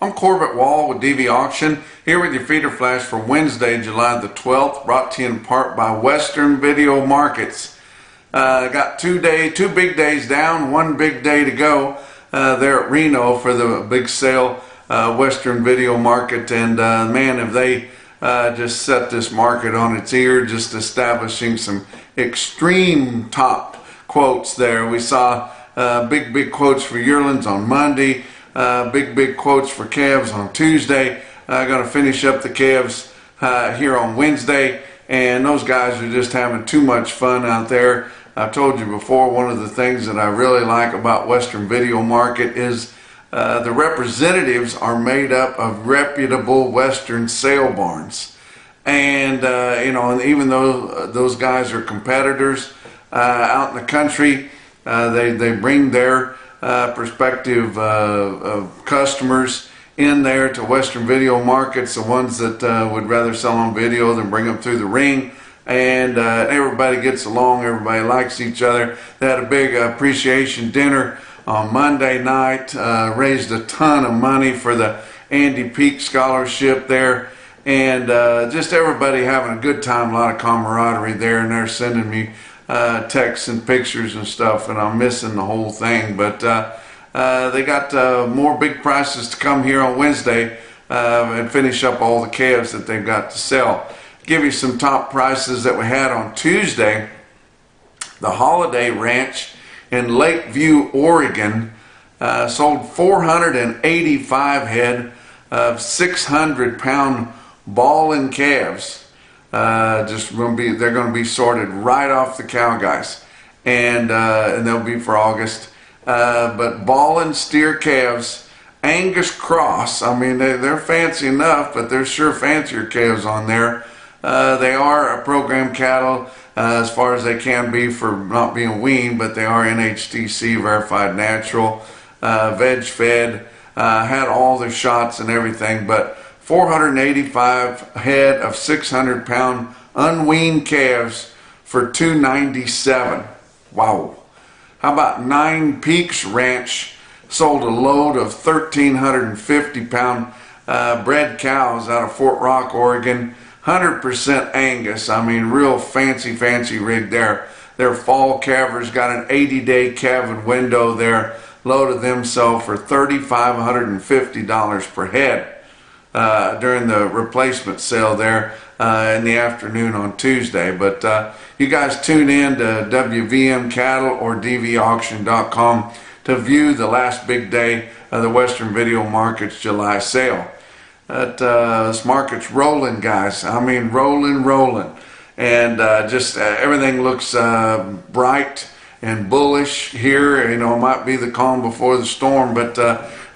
I'm Corbett Wall with DV Auction, here with your feeder flash for Wednesday, July the 12th, brought to you in part by Western Video Markets. Got two big days down, one big day to go there at Reno for the big sale, Western Video Market, and man, have they just set this market on its ear, just establishing some extreme top quotes there. We saw big quotes for yearlings on Monday. Big quotes for calves on Tuesday. Going to finish up the calves here on Wednesday, and those guys are just having too much fun out there. I've told you before, one of the things that I really like about Western Video Market is the representatives are made up of reputable Western sale barns, and and even though those guys are competitors out in the country, they bring their prospective customers in there to Western Video Markets, the ones that would rather sell on video than bring them through the ring, and everybody gets along, everybody likes each other. They had a big appreciation dinner on Monday night, raised a ton of money for the Andy Peak Scholarship there, and just everybody having a good time, a lot of camaraderie there, and they're sending me texts and pictures and stuff, and I'm missing the whole thing. But they got more big prices to come here on Wednesday and finish up all the calves that they've got to sell. Give you some top prices that we had on Tuesday. The Holiday Ranch in Lakeview, Oregon sold 485 head of 600-pound ball-in calves. They're going to be sorted right off the cow guys, and they'll be for August. But ball-in steer calves, Angus cross. I mean, they're fancy enough, but there's sure fancier calves on there. They are a program cattle as far as they can be for not being weaned, but they are NHTC verified natural, veg fed, had all their shots and everything, but 485 head of 600-pound unweaned calves for $297. Wow. How about Nine Peaks Ranch sold a load of 1,350-pound bred cows out of Fort Rock, Oregon, 100% Angus. I mean, real fancy rig there. Their fall calvers got an 80-day calving window there. Loaded them sell for $3,550 per head. During the replacement sale there in the afternoon on Tuesday. But you guys tune in to WVM Cattle or DVAuction.com to view the last big day of the Western Video Market's July sale. This market's rolling, guys. I mean, rolling. And just everything looks bright and bullish here. You know, it might be the calm before the storm, but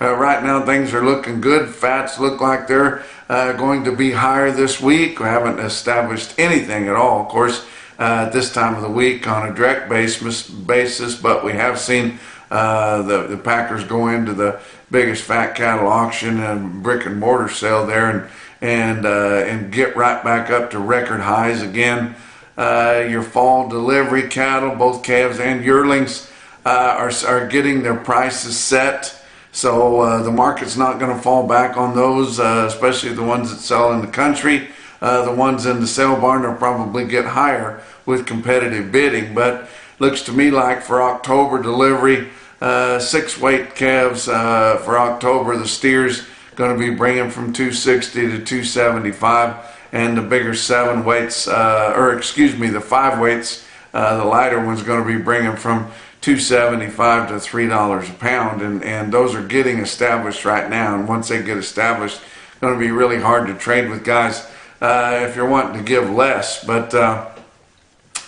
right now things are looking good. Fats look like they're going to be higher this week. We haven't established anything at all, of course, at this time of the week on a direct basis, but we have seen the packers go into the biggest fat cattle auction and brick and mortar sale there and get right back up to record highs again. Your fall delivery cattle, both calves and yearlings, are getting their prices set. So the market's not going to fall back on those, especially the ones that sell in the country. The ones in the sale barn will probably get higher with competitive bidding. But looks to me like for October delivery, 6-weight calves for October, the steers going to be bringing from 260 to 275, and the bigger 7 weights, the 5 weights, the lighter one's going to be bringing from $2.75 to $3 a pound, and those are getting established right now. And once they get established, it's going to be really hard to trade with guys if you're wanting to give less. But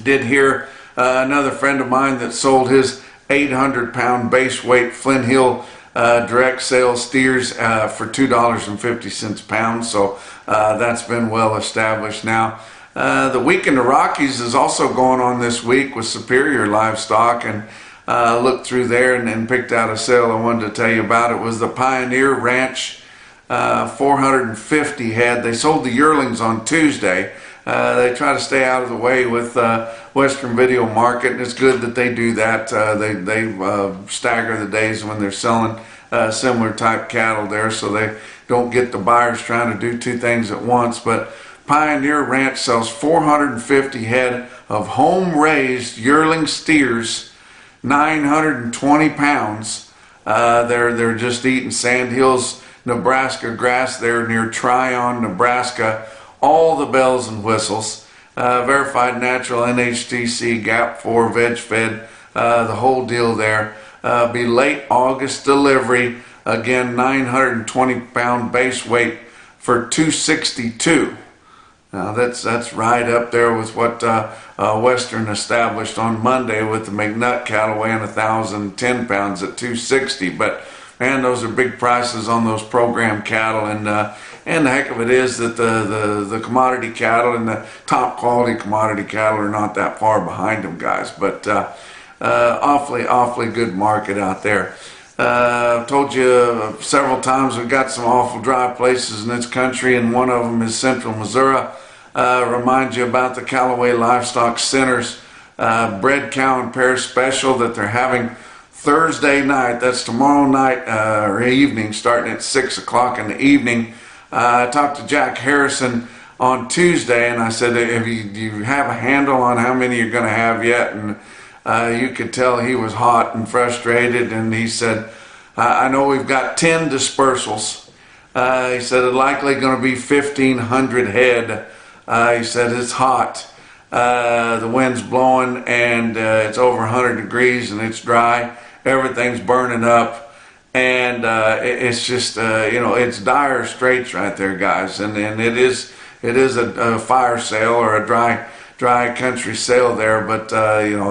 did hear another friend of mine that sold his 800-pound base weight Flint Hill direct sale steers for $2.50 a pound. So that's been well established now. The week in the Rockies is also going on this week with Superior Livestock, and looked through there and picked out a sale I wanted to tell you about. It was the Pioneer Ranch, 450 head. They sold the yearlings on Tuesday. They try to stay out of the way with Western Video Market, and it's good that they do that. They stagger the days when they're selling similar type cattle there, so they don't get the buyers trying to do two things at once. But Pioneer Ranch sells 450 head of home-raised yearling steers, 920 pounds. They're just eating Sand Hills, Nebraska grass there near Tryon, Nebraska. All the bells and whistles. Verified natural NHTC, GAP 4, veg fed, the whole deal there. Be late August delivery. Again, 920 pound base weight for $262. Now that's right up there with what Western established on Monday with the McNutt cattle weighing 1,010 pounds at $260. But man, those are big prices on those program cattle, and the heck of it is that the commodity cattle and the top quality commodity cattle are not that far behind them, guys. But awfully good market out there. I've told you several times we've got some awful dry places in this country, and one of them is Central Missouri. Remind you about the Callaway Livestock Center's bred cow and pair special that they're having Thursday night. That's tomorrow night or evening, starting at 6 o'clock in the evening. I talked to Jack Harrison on Tuesday, and I said, do you have a handle on how many you're going to have yet? And you could tell he was hot and frustrated, and he said, I know we've got 10 dispersals. He said it's likely going to be 1,500 head. He said it's hot. The wind's blowing, and it's over 100 degrees, and it's dry. Everything's burning up, and it's just it's dire straits right there, guys. And it is a fire sale or a dry country sale there, but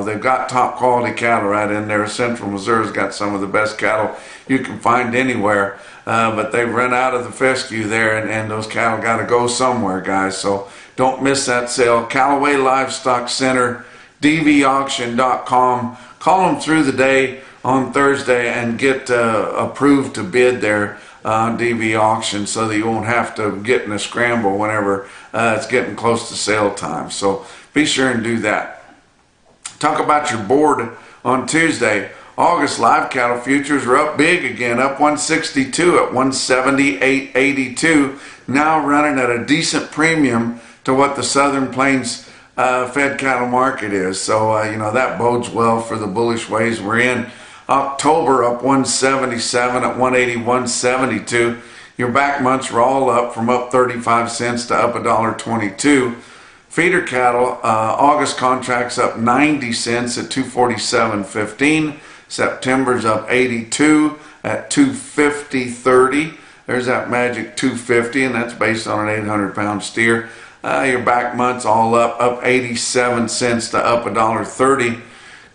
they've got top quality cattle right in there. Central Missouri's got some of the best cattle you can find anywhere, but they've run out of the fescue there, and those cattle got to go somewhere, guys. So don't miss that sale. Callaway Livestock Center, dvauction.com. Call them through the day on Thursday and get approved to bid there on DV auction, so that you won't have to get in a scramble whenever it's getting close to sale time. So be sure and do that. Talk about your board on Tuesday. August live cattle futures are up big again, up 162 at 178.82. Now running at a decent premium to what the Southern Plains fed cattle market is. So that bodes well for the bullish ways we're in. October up 177 at 181.72. Your back months are all up, from up 35 cents to up $1.22. Feeder cattle, August contracts up 90 cents at 247.15. September's up 82 at 250.30. There's that magic 250, and that's based on an 800-pound steer. Your back months all up 87 cents to up $1.30.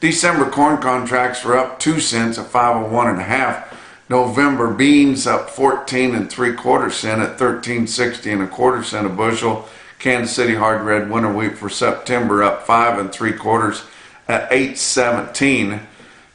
December corn contracts were up 2 cents at 501.5. November beans up 14 3/4 cents at 13.60 1/4 cents a bushel. Kansas City hard red winter wheat for September up 5 3/4 at 8.17.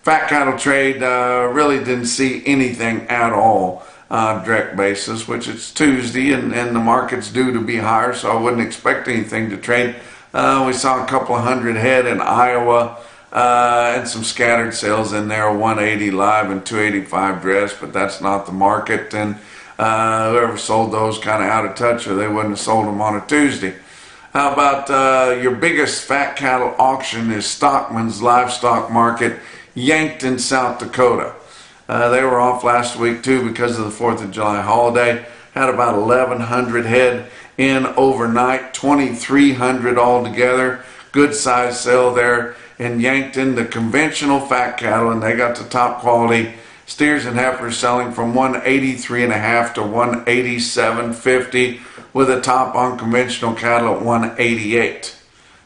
Fat cattle trade really didn't see anything at all on direct basis, which it's Tuesday and the market's due to be higher, so I wouldn't expect anything to trade. We saw a couple of hundred head in Iowa. And some scattered sales in there, 180 live and 285 dress, but that's not the market. And whoever sold those kind of out of touch, or they wouldn't have sold them on a Tuesday. How about your biggest fat cattle auction is Stockman's Livestock Market, Yankton, South Dakota. They were off last week too because of the 4th of July holiday. Had about 1,100 head in overnight, 2,300 altogether. Good size sale there in Yankton. The conventional fat cattle, and they got the top quality steers and heifers selling from 183.5 to 187.50, with a top on conventional cattle at 188.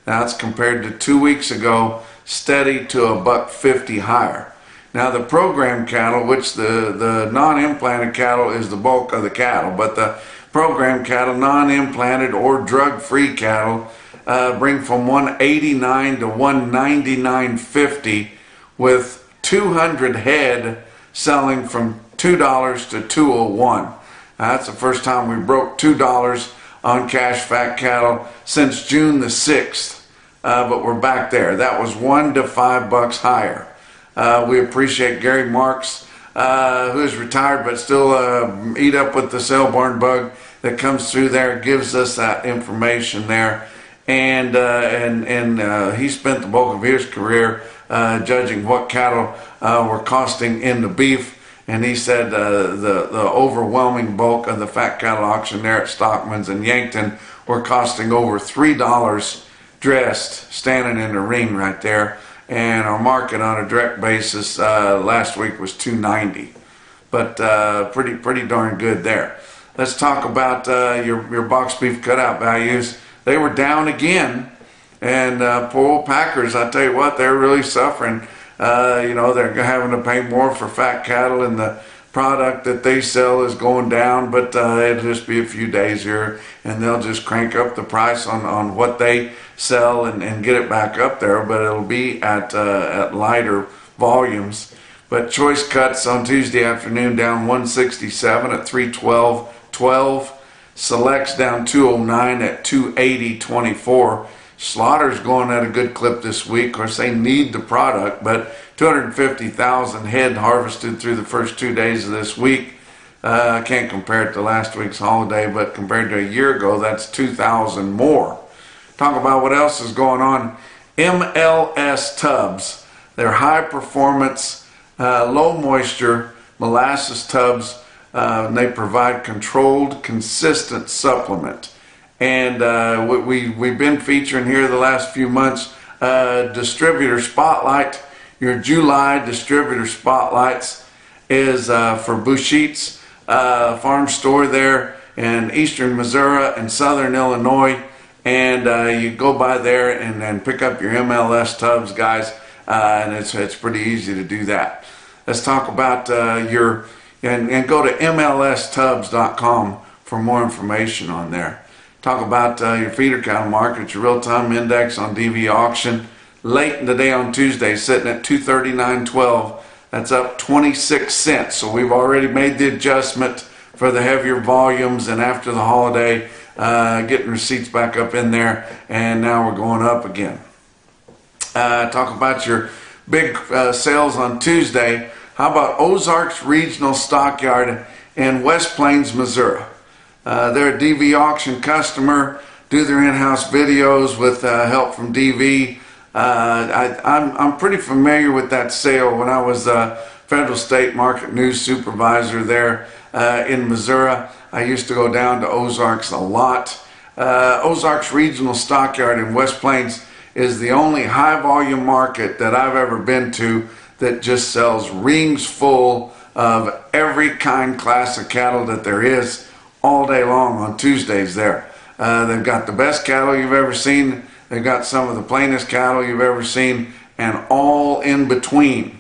Now that's compared to 2 weeks ago, steady to $1.50 higher. Now the program cattle, which the non-implanted cattle is the bulk of the cattle, but the program cattle, non-implanted or drug-free cattle, bring from 189 to 199.50, with 200 head selling from $2 to $2.01. That's the first time we broke $2 on cash fat cattle since June the 6th, but we're back there. That was $1 to $5 higher. We appreciate Gary Marks who is retired but still eat up with the Selborne bug that comes through there, gives us that information there. And he spent the bulk of his career judging what cattle were costing in the beef. And he said the overwhelming bulk of the fat cattle auction there at Stockman's in Yankton were costing over $3 dressed, standing in the ring right there. And our market on a direct basis last week was $2.90, but pretty darn good there. Let's talk about your box beef cutout values. They were down again, and poor old packers, I tell you what, they're really suffering. They're having to pay more for fat cattle, and the product that they sell is going down, but it'll just be a few days here, and they'll just crank up the price on what they sell and get it back up there, but it'll be at lighter volumes. But choice cuts on Tuesday afternoon down 167 at 312.12. Selects down 209 at 280.24. Slaughter's going at a good clip this week. Of course, they need the product, but 250,000 head harvested through the first 2 days of this week. I can't compare it to last week's holiday, but compared to a year ago, that's 2,000 more. Talk about what else is going on. MLS tubs. They're high performance, low moisture molasses tubs. They provide controlled, consistent supplement. And we've been featuring here the last few months distributor spotlight. Your July distributor spotlights is for Bushit's farm store there in eastern Missouri and southern Illinois. And you go by there and pick up your MLS tubs, guys. And it's pretty easy to do that. Let's talk about and go to mlstubs.com for more information on there. Talk about your feeder cattle market, your real-time index on DV auction. Late in the day on Tuesday, sitting at 239.12. That's up 26 cents. So we've already made the adjustment for the heavier volumes, and after the holiday, getting receipts back up in there, and now we're going up again. Talk about your big sales on Tuesday. How about Ozarks Regional Stockyard in West Plains, Missouri? They're a DV auction customer, do their in-house videos with help from DV. I'm pretty familiar with that sale. When I was Federal State Market News Supervisor there in Missouri, I used to go down to Ozarks a lot. Ozarks Regional Stockyard in West Plains is the only high volume market that I've ever been to that just sells rings full of every class of cattle that there is all day long on Tuesdays there. They've got the best cattle you've ever seen. They've got some of the plainest cattle you've ever seen, and all in between.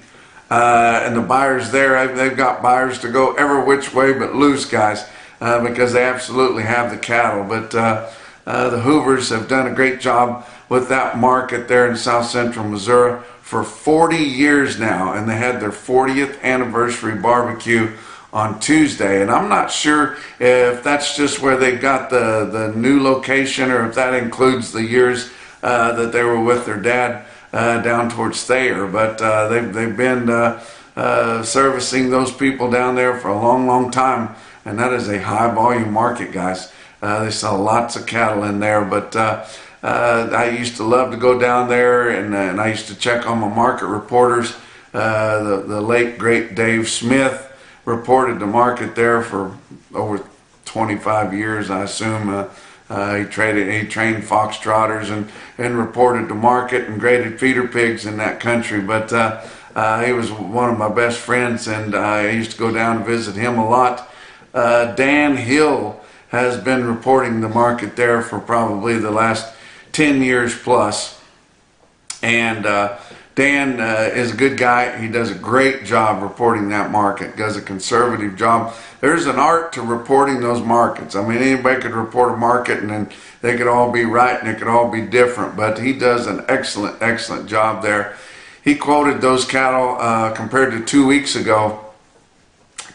And the buyers there, they've got buyers to go every which way but loose, guys, because they absolutely have the cattle. But the Hoovers have done a great job with that market there in South Central Missouri for 40 years now, and they had their 40th anniversary barbecue on Tuesday. And I'm not sure if that's just where they got the new location, or if that includes the years that they were with their dad down towards Thayer. But they've been servicing those people down there for a long time, and that is a high volume market, guys. They sell lots of cattle in there, but I used to love to go down there, and I used to check on my market reporters. The late great Dave Smith reported the market there for over 25 years, I assume. He trained fox trotters and reported the market and graded feeder pigs in that country. But he was one of my best friends, and I used to go down and visit him a lot. Dan Hill has been reporting the market there for probably the last 10 years plus. And Dan is a good guy. He does a great job reporting that market, does a conservative job. There's an art to reporting those markets. I mean, anybody could report a market and then they could all be right and it could all be different, but he does an excellent job there. He quoted those cattle compared to 2 weeks ago,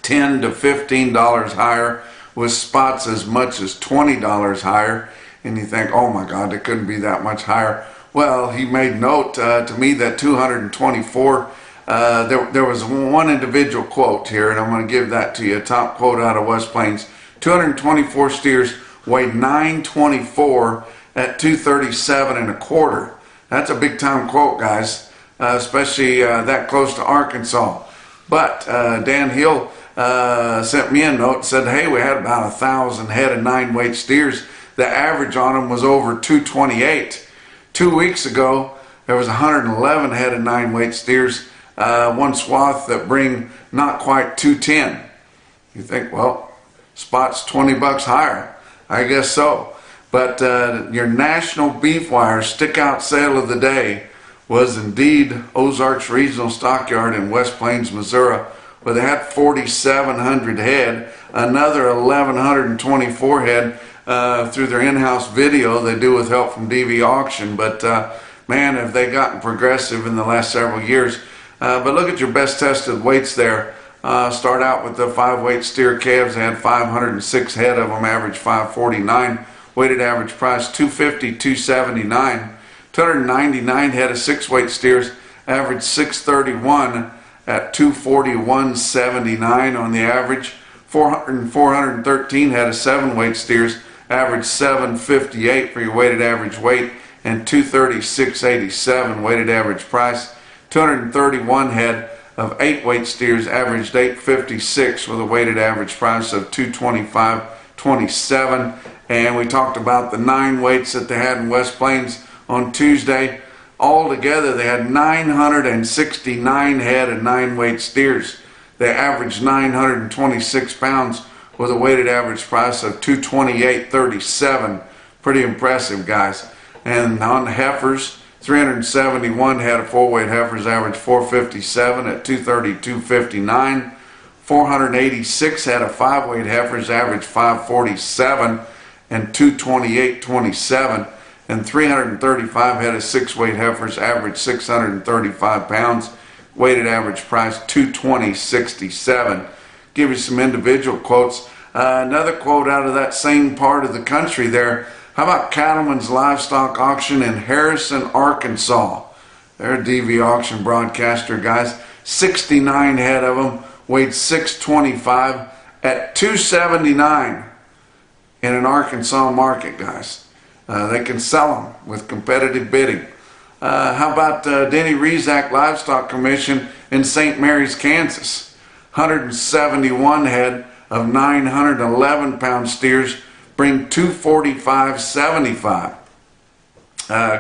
$10 to $15 higher, with spots as much as $20 higher. And you think, oh my God, it couldn't be that much higher. Well, he made note to me that 224 There was one individual quote here, and I'm going to give that to you. A top quote out of West Plains. 224 steers weighed 924 at 237 and a quarter. That's a big time quote, guys, especially that close to Arkansas. But Dan Hill sent me a note and said, hey, we had about 1,000 head of 9-weight steers. The average on them was over 228. 2 weeks ago, there was 111 head of 9-weight steers, one swath that bring not quite 210. You think, well, spot's 20 bucks higher. I guess so. But your National Beef Wire stick-out sale of the day was indeed Ozarks Regional Stockyard in West Plains, Missouri, where they had 4,700 head, another 1,124 head through their in-house video they do with help from DV Auction. But man, have they gotten progressive in the last several years. But look at your best tested weights there. Start out with the 5-weight steer calves. They had 506 head of them, average 549. Weighted average price $250, $279. 299 head of 6-weight steers, average 631 at $241.79 on the average. 413 head of 7-weight steers, average 758 for your weighted average weight, and $236.87 weighted average price. 231 head of 8-weight steers, averaged $856 with a weighted average price of $225.27. And we talked about the 9 weights that they had in West Plains on Tuesday. Altogether, they had 969 head of 9-weight steers. They averaged 926 pounds with a weighted average price of $228.37. Pretty impressive, guys. And on the heifers, 371 head of 4-weight heifers, averaged 457 at $232.59. 486 head of 5-weight heifers, averaged 547 and $228.27. And 335 head of 6-weight heifers, averaged 635 pounds, weighted average price $220.67. Give you some individual quotes. Another quote out of that same part of the country there. How about Cattleman's Livestock Auction in Harrison, Arkansas? They're a DV Auction broadcaster, guys. 69 head of them, weighed 625 at $279 in an Arkansas market, guys. They can sell them with competitive bidding. How about Denny Rezac Livestock Commission in St. Mary's, Kansas? 171 head of 911-pound steers bring $245.75.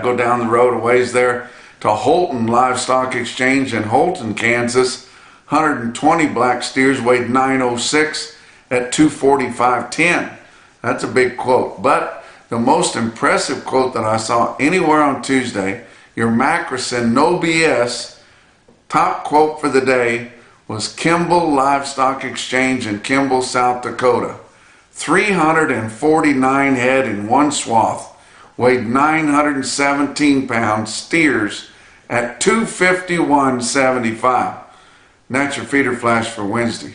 Go down the road a ways there to Holton Livestock Exchange in Holton, Kansas. 120 black steers weighed 906 at $245.10. That's a big quote. But the most impressive quote that I saw anywhere on Tuesday, your Macrison No BS top quote for the day was Kimball Livestock Exchange in Kimball, South Dakota. 349 head in one swath, weighed 917 pounds, steers at $251.75. And that's your feeder flash for Wednesday.